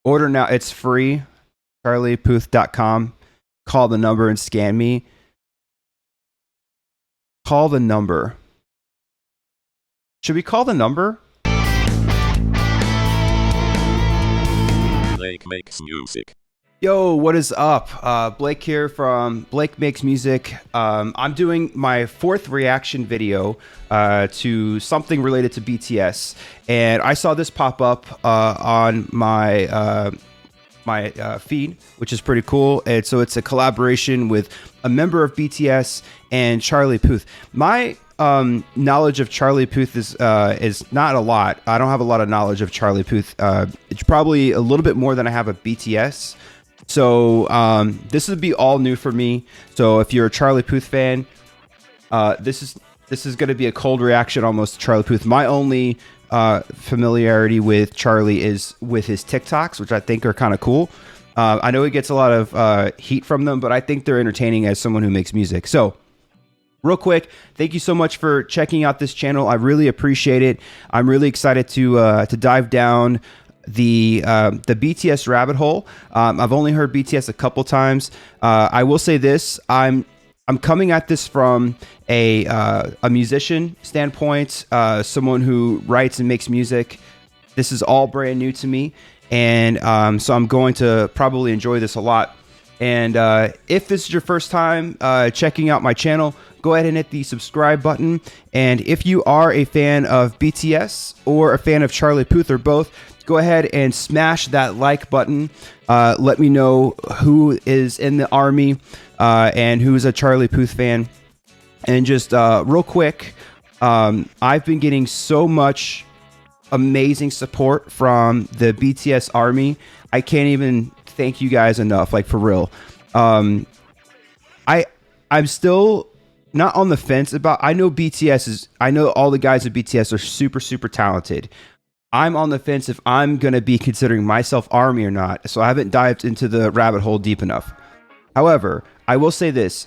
Order now. It's free. CharliePuth.com. Call the number and scan me. Call the number. Should we call the number? Blake makes music. Yo, what is up? Blake here from Blake Makes Music. I'm doing my 4th reaction video to something related to BTS, and I saw this pop up on my feed, which is pretty cool. And so it's a collaboration with a member of BTS and Charlie Puth. My knowledge of Charlie Puth is not a lot. I don't have a lot of knowledge of Charlie Puth. It's probably a little bit more than I have of BTS. So this would be all new for me. So if you're a Charlie Puth fan, this is going to be a cold reaction almost to Charlie Puth. My only familiarity with Charlie is with his TikToks, which I think are kind of cool. I know he gets a lot of heat from them, but I think they're entertaining as someone who makes music. So real quick, thank you so much for checking out this channel. I really appreciate it. I'm really excited to dive down the BTS rabbit hole. I've only heard BTS a couple times. I will say this: I'm coming at this from a musician standpoint, someone who writes and makes music. This is all brand new to me, and so I'm going to probably enjoy this a lot. And if this is your first time checking out my channel, go ahead and hit the subscribe button. And if you are a fan of BTS or a fan of Charlie Puth or both, go ahead and smash that like button. Let me know who is in the army and who is a Charlie Puth fan. And just real quick, I've been getting so much amazing support from the BTS Army. I can't even thank you guys enough, like for real. I'm still not on the fence about, I know all the guys at BTS are super, super talented. I'm on the fence if I'm going to be considering myself Army or not, so I haven't dived into the rabbit hole deep enough. However, I will say this: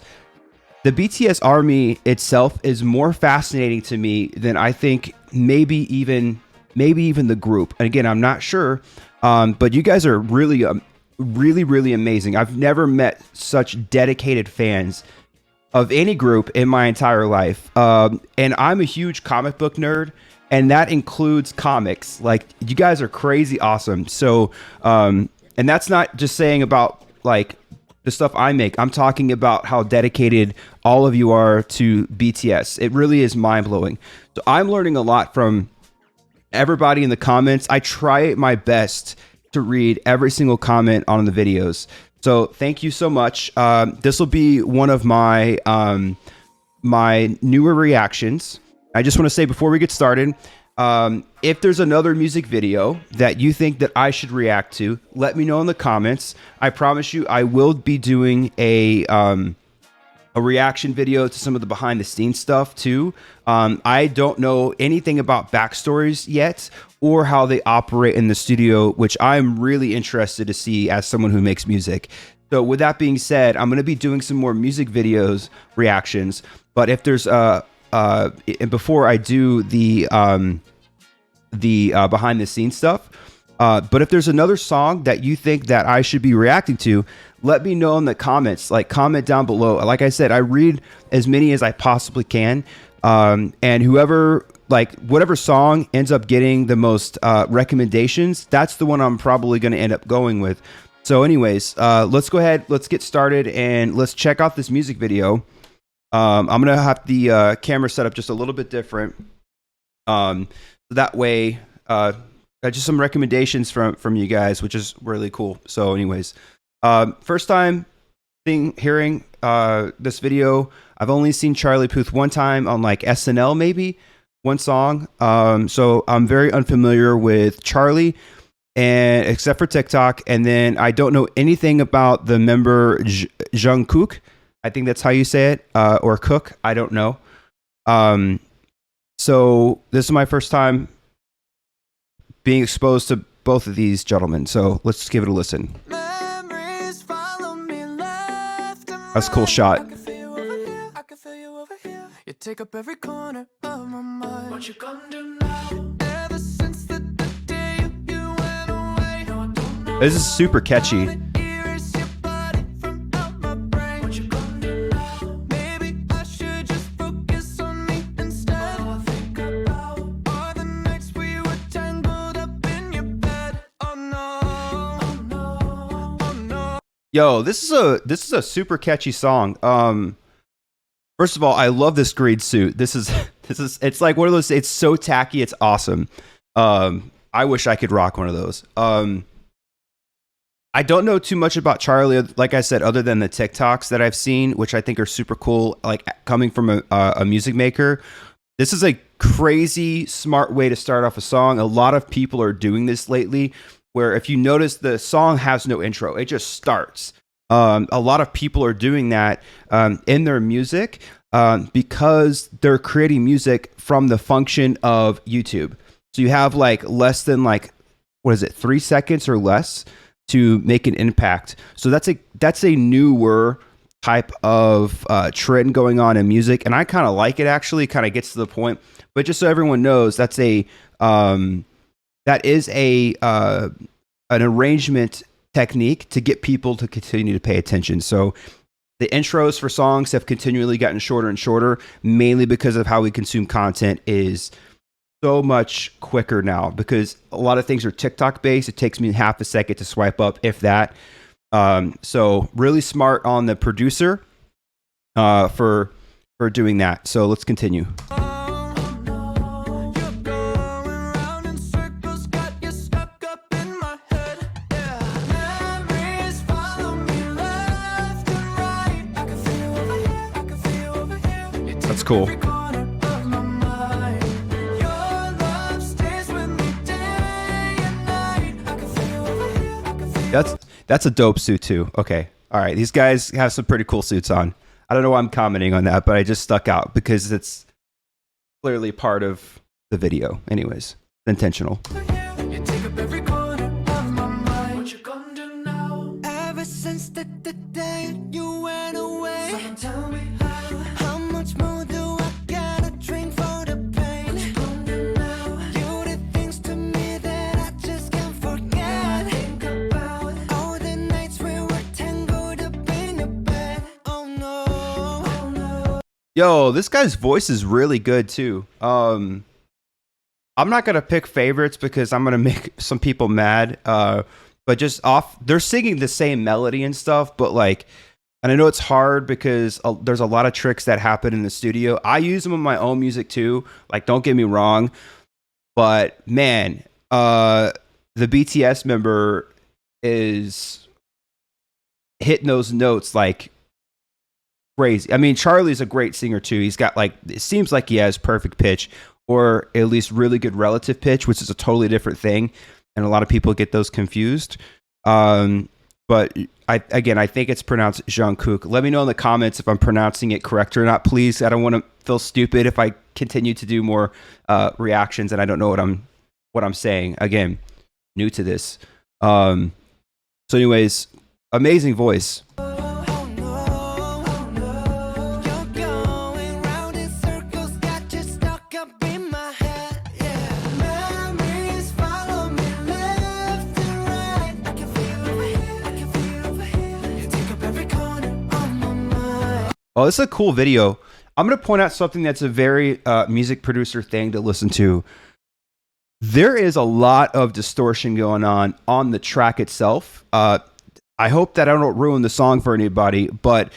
the BTS Army itself is more fascinating to me than I think maybe even the group. And again, I'm not sure, but you guys are really, really amazing. I've never met such dedicated fans of any group in my entire life. And I'm a huge comic book nerd, and that includes comics. Like, you guys are crazy awesome. So, and that's not just saying about like the stuff I make. I'm talking about how dedicated all of you are to BTS. It really is mind blowing. So I'm learning a lot from everybody in the comments. I try my best to read every single comment on the videos. So thank you so much. This will be one of my my newer reactions. I just want to say before we get started, if there's another music video that you think that I should react to, let me know in the comments. I promise you I will be doing a reaction video to some of the behind the scenes stuff too. I don't know anything about backstories yet or how they operate in the studio, which I'm really interested to see as someone who makes music. So with that being said, I'm going to be doing some more music videos reactions, but if there's and before I do the behind the scenes stuff, but if there's another song that you think that I should be reacting to, let me know in the comments. Like, comment down below. Like I said, I read as many as I possibly can, and whatever song ends up getting the most recommendations, that's the one I'm probably going to end up going with. So anyways, let's go ahead, let's get started, and let's check out this music video. I'm going to have the camera set up just a little bit different. That way, just some recommendations from you guys, which is really cool. So anyways, first time hearing this video. I've only seen Charlie Puth one time on like SNL, maybe one song. So I'm very unfamiliar with Charlie, and except for TikTok. And then I don't know anything about the member Jung Kook. I think that's how you say it, or Cook. I don't know. So this is my first time being exposed to both of these gentlemen. So let's just give it a listen. That's a cool shot. You take up every corner of my mind. What you gonna do now? Ever since the day you went away, no, I don't know This is super catchy. Erase your body from out my brain. What you gonna do now? Maybe I should just focus on me instead. All I think about are the nights we were tangled up in your bed. Oh no, oh no, oh no. Yo, this is a super catchy song. First of all, I love this green suit. This is it's like one of those. It's so tacky. It's awesome. I wish I could rock one of those. I don't know too much about Charlie, like I said, other than the TikToks that I've seen, which I think are super cool. Like coming from a music maker, this is a crazy smart way to start off a song. A lot of people are doing this lately, where if you notice, the song has no intro; it just starts. A lot of people are doing that in their music because they're creating music from the function of YouTube. So you have like less than like, what is it, 3 seconds or less to make an impact. So that's a newer type of trend going on in music, and I kind of like it. Actually, kind of gets to the point. But just so everyone knows, that is an arrangement technique to get people to continue to pay attention. So the intros for songs have continually gotten shorter and shorter, mainly because of how we consume content is so much quicker now, because a lot of things are TikTok based. It takes me half a second to swipe up, if that. So really smart on the producer for doing that. So let's continue. That's cool. That's a dope suit too. Okay. All right. These guys have some pretty cool suits on. I don't know why I'm commenting on that, but I just stuck out because it's clearly part of the video. Anyways, intentional. You take up every corner of my mind. What you gonna do now? Ever since the day you went away, someone tell me how much more do I gotta drink for the pain? What you gonna do now? You did things to me that I just can't forget. Think about all the nights we were tangled up in your bed. Oh no, oh no. Yo, this guy's voice is really good too. I'm not gonna pick favorites because I'm gonna make some people mad. But just they're singing the same melody and stuff, but like, and I know it's hard because there's a lot of tricks that happen in the studio. I use them in my own music too. Like, don't get me wrong, but man, the BTS member is hitting those notes like crazy. I mean, Charlie's a great singer too. He's got like, it seems like he has perfect pitch, or at least really good relative pitch, which is a totally different thing. And a lot of people get those confused. But I think it's pronounced Jung Kook. Let me know in the comments if I'm pronouncing it correct or not, please. I don't want to feel stupid if I continue to do more reactions and I don't know what I'm saying. Again, new to this. So anyways, amazing voice. Oh, this is a cool video. I'm going to point out something that's a very music producer thing to listen to. There is a lot of distortion going on the track itself. I hope that I don't ruin the song for anybody, but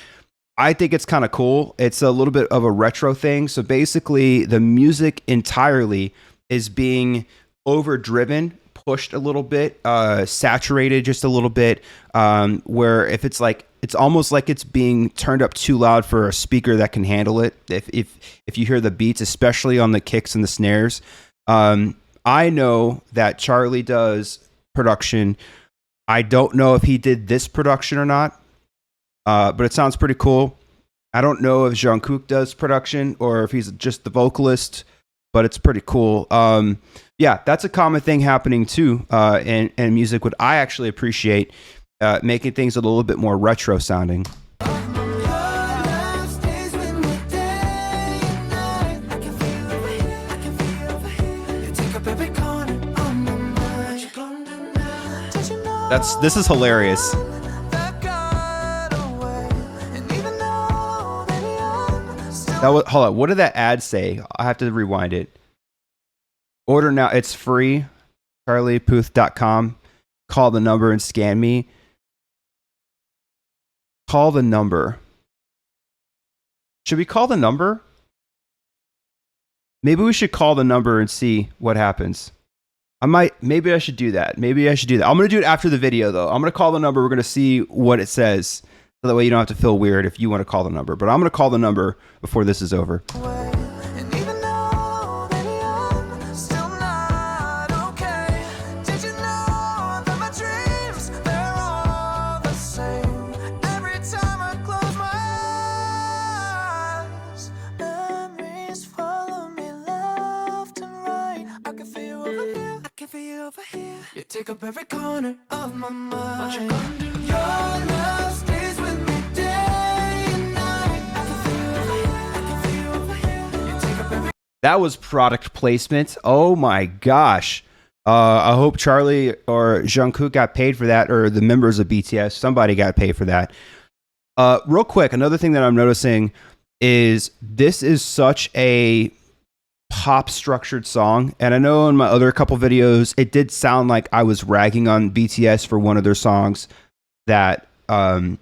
I think it's kind of cool. It's a little bit of a retro thing. So basically, the music entirely is being overdriven, pushed a little bit, saturated just a little bit, where if it's like, it's almost like it's being turned up too loud for a speaker that can handle it. If you hear the beats, especially on the kicks and the snares. I know that Charlie does production. I don't know if he did this production or not, but it sounds pretty cool. I don't know if Jung Kook does production or if he's just the vocalist, but it's pretty cool. Yeah, that's a common thing happening too in music. What I actually appreciate, making things a little bit more retro sounding. This is hilarious. that got away. And even though that I'm still That was, hold on, what did that ad say? I have to rewind it. Order now, it's free. CharliePuth.com. Call the number and scan me. Call the number. Should we call the number? Maybe we should call the number and see what happens. Maybe I should do that. I'm going to do it after the video though. I'm going to call the number. We're going to see what it says. So that way you don't have to feel weird if you want to call the number. But I'm going to call the number before this is over. away. And even though that I'm still not okay. Did you know that my dreams, they're all the same? Every time I close my eyes, memories follow me left and right. I can feel you over here, I can feel you over here. You take up every corner of my mind. What you gonna do? Your love stays with me day and night. I can feel you over here, I can feel you over here. You take up every That was product placement. Oh my gosh. I hope Charlie or Jung Kook got paid for that, or the members of BTS. Somebody got paid for that. Real quick, another thing that I'm noticing is this is such a pop structured song. And I know in my other couple videos, it did sound like I was ragging on BTS for one of their songs that I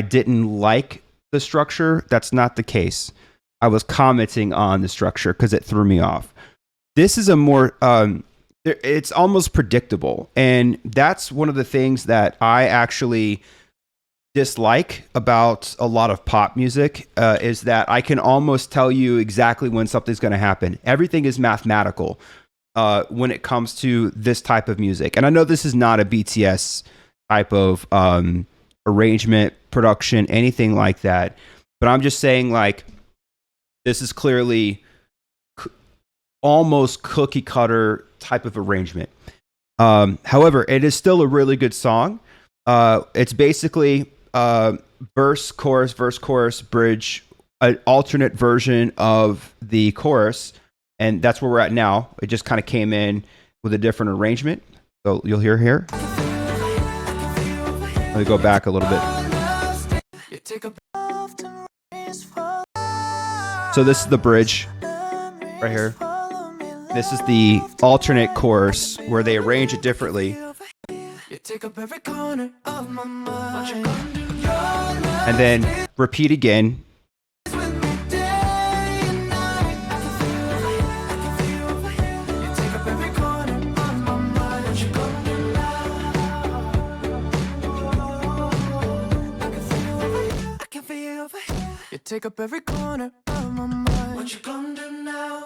didn't like the structure. That's not the case. I was commenting on the structure because it threw me off. This is a more, it's almost predictable. And that's one of the things that I actually dislike about a lot of pop music is that I can almost tell you exactly when something's going to happen. Everything is mathematical when it comes to this type of music. And I know this is not a BTS type of arrangement, production, anything like that. But I'm just saying, like, this is clearly almost cookie cutter type of arrangement. However, it is still a really good song. It's basically verse, chorus, bridge, an alternate version of the chorus. And that's where we're at now. It just kind of came in with a different arrangement. So you'll hear here. Let me go back a little bit. you take up often race for So this is the bridge right here. This is the alternate chorus where they arrange it differently. you take up every corner of my mind. And then repeat again. With me day and night. I can feel you over here, I can feel you over here. You take up every corner of my mind. What you gonna do now? I can feel you over here, I can feel you over here. You take up every corner of my mind. What you gonna do now?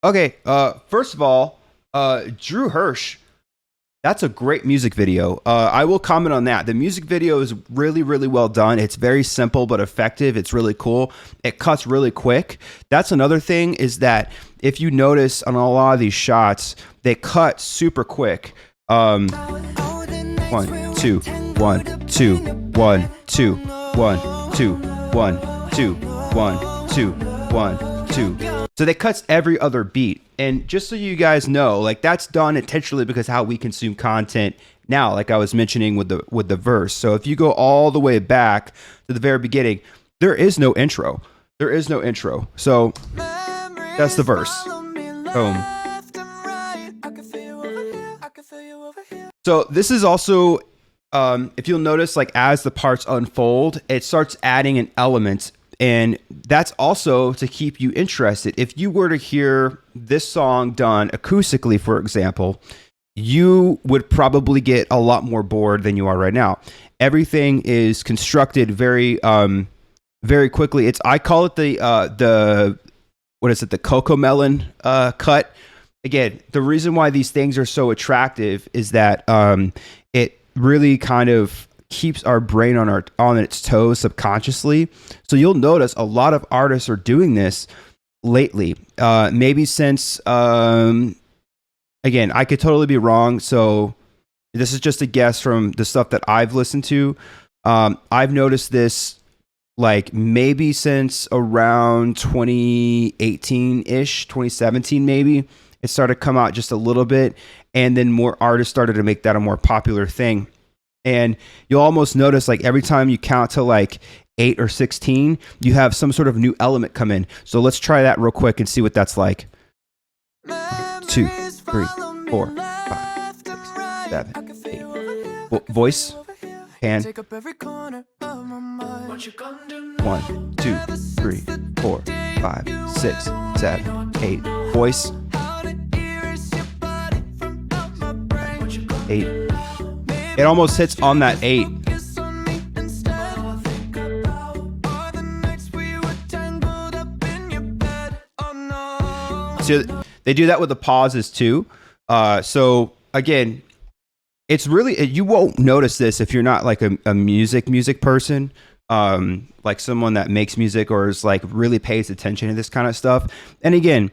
Okay, first of all, Drew Hirsch, that's a great music video. I will comment on that. The music video is really, really well done. It's very simple but effective. It's really cool. It cuts really quick. That's another thing, is that if you notice on a lot of these shots, they cut super quick. 1, 2, 1, 2, 1, 2, 1, 2, 1, 2, 1, 2, 1, 2. So that cuts every other beat. And just so you guys know, like, that's done intentionally because how we consume content now, like I was mentioning with the verse. So if you go all the way back to the very beginning, there is no intro. There is no intro. So that's the verse. Boom. So this is also, if you'll notice, like, as the parts unfold, it starts adding an element. And that's also to keep you interested. If you were to hear this song done acoustically, for example, you would probably get a lot more bored than you are right now. Everything is constructed very, very quickly. I call it the Cocoa Melon cut. Again, the reason why these things are so attractive is that it really kind of keeps our brain on its toes subconsciously. So you'll notice a lot of artists are doing this lately. Maybe since again, I could totally be wrong. So this is just a guess from the stuff that I've listened to. I've noticed this like maybe since around 2018-ish, 2017 maybe. It started to come out just a little bit. and then more artists started to make that a more popular thing. And you'll almost notice like every time you count to like 8 or 16, you have some sort of new element come in. So let's try that real quick and see what that's like. 2, 3, 4, 5, 6, 7, 8. Voice, hand. 1, 2, 3, 4, 5, 6, 7, 8. Voice. 8. It almost hits on that 8. So they do that with the pauses too. So again, it's really, you won't notice this if you're not like a music person, like someone that makes music or is like really pays attention to this kind of stuff. And again,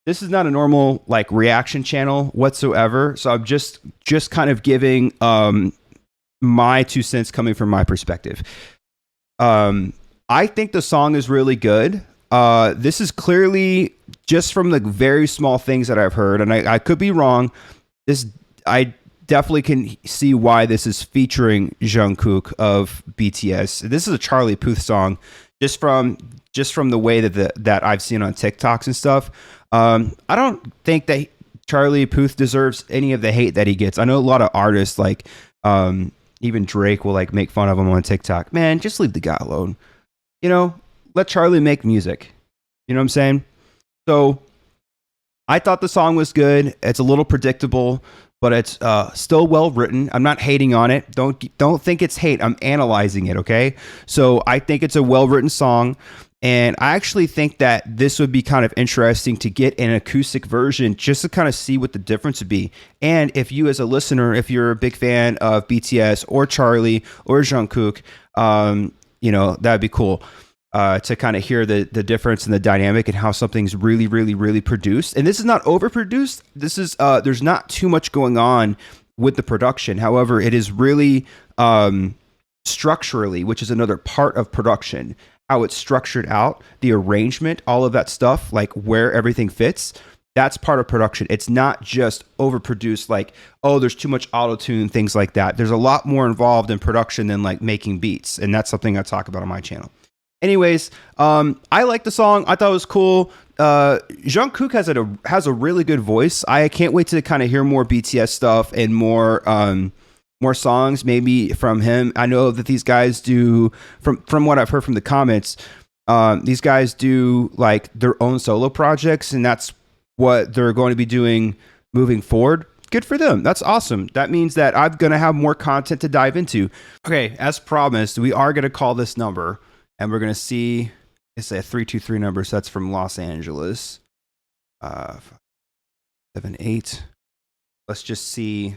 this is not a normal like reaction channel whatsoever. So I'm just kind of giving my 2 cents coming from my perspective. I think the song is really good. This is clearly just from the very small things that I've heard, and I could be wrong. I definitely can see why this is featuring Jung Kook of BTS. This is a Charlie Puth song, just from the way that I've seen on TikToks and stuff. I don't think that Charlie Puth deserves any of the hate that he gets. I know a lot of artists, like even Drake, will like make fun of him on TikTok. Man, just leave the guy alone. You know, let Charlie make music. You know what I'm saying? So I thought the song was good. It's a little predictable, but it's still well written. I'm not hating on it. Don't think it's hate. I'm analyzing it, okay? So I think it's a well written song. And I actually think that this would be kind of interesting to get an acoustic version just to kind of see what the difference would be. And if you as a listener, if you're a big fan of BTS or Charlie or Jung Kook, you know, that'd be cool to kind of hear the difference in the dynamic and how something's really, really, really produced. And this is not overproduced. This is, there's not too much going on with the production. However, it is really structurally, which is another part of production, how it's structured out, the arrangement, all of that stuff, like where everything fits. That's part of production. It's not just overproduced, like, oh, there's too much auto-tune, things like that. There's a lot more involved in production than like making beats. And that's something I talk about on my channel. Anyways, I like the song. I thought it was cool. Jung Kook has a really good voice. I can't wait to kind of hear more BTS stuff and more songs maybe from him. I know that these guys do, from what I've heard from the comments, these guys do like their own solo projects, and that's what they're going to be doing moving forward. Good for them. That's awesome. That means that I'm going to have more content to dive into. Okay, as promised, we are going to call this number, and we're going to see, it's a 323 number, so that's from Los Angeles. 78. Let's just see.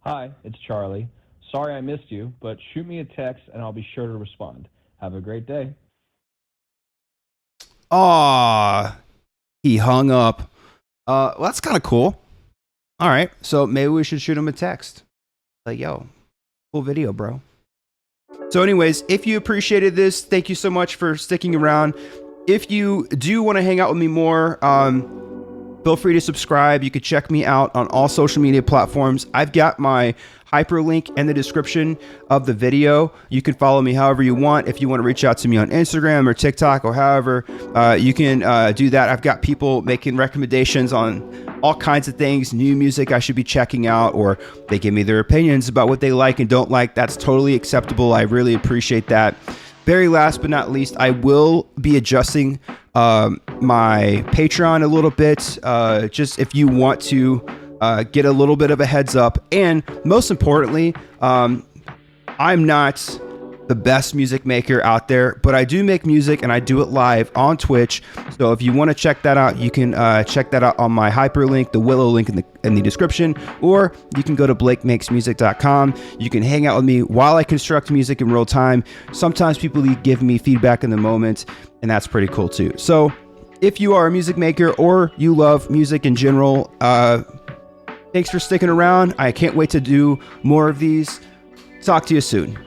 Hi, it's Charlie. Sorry I missed you, but shoot me a text and I'll be sure to respond. Have a great day. Aw, he hung up. Well, that's kind of cool. All right, so maybe we should shoot him a text. Like, yo, cool video, bro. So anyways, if you appreciated this, thank you so much for sticking around. If you do want to hang out with me more, feel free to subscribe. You could check me out on all social media platforms. I've got my hyperlink in the description of the video. You can follow me however you want. If you want to reach out to me on Instagram or TikTok or however, you can do that. I've got people making recommendations on all kinds of things, new music I should be checking out, or they give me their opinions about what they like and don't like. That's totally acceptable. I really appreciate that. Very last but not least, I will be adjusting my Patreon a little bit, just if you want to get a little bit of a heads up. And most importantly, I'm not the best music maker out there, but I do make music and I do it live on Twitch. So if you want to check that out, you can check that out on my hyperlink, the Willow link in the description, or you can go to blakemakesmusic.com. You can hang out with me while I construct music in real time. Sometimes people give me feedback in the moment, and that's pretty cool too. So if you are a music maker or you love music in general, thanks for sticking around. I can't wait to do more of these. Talk to you soon.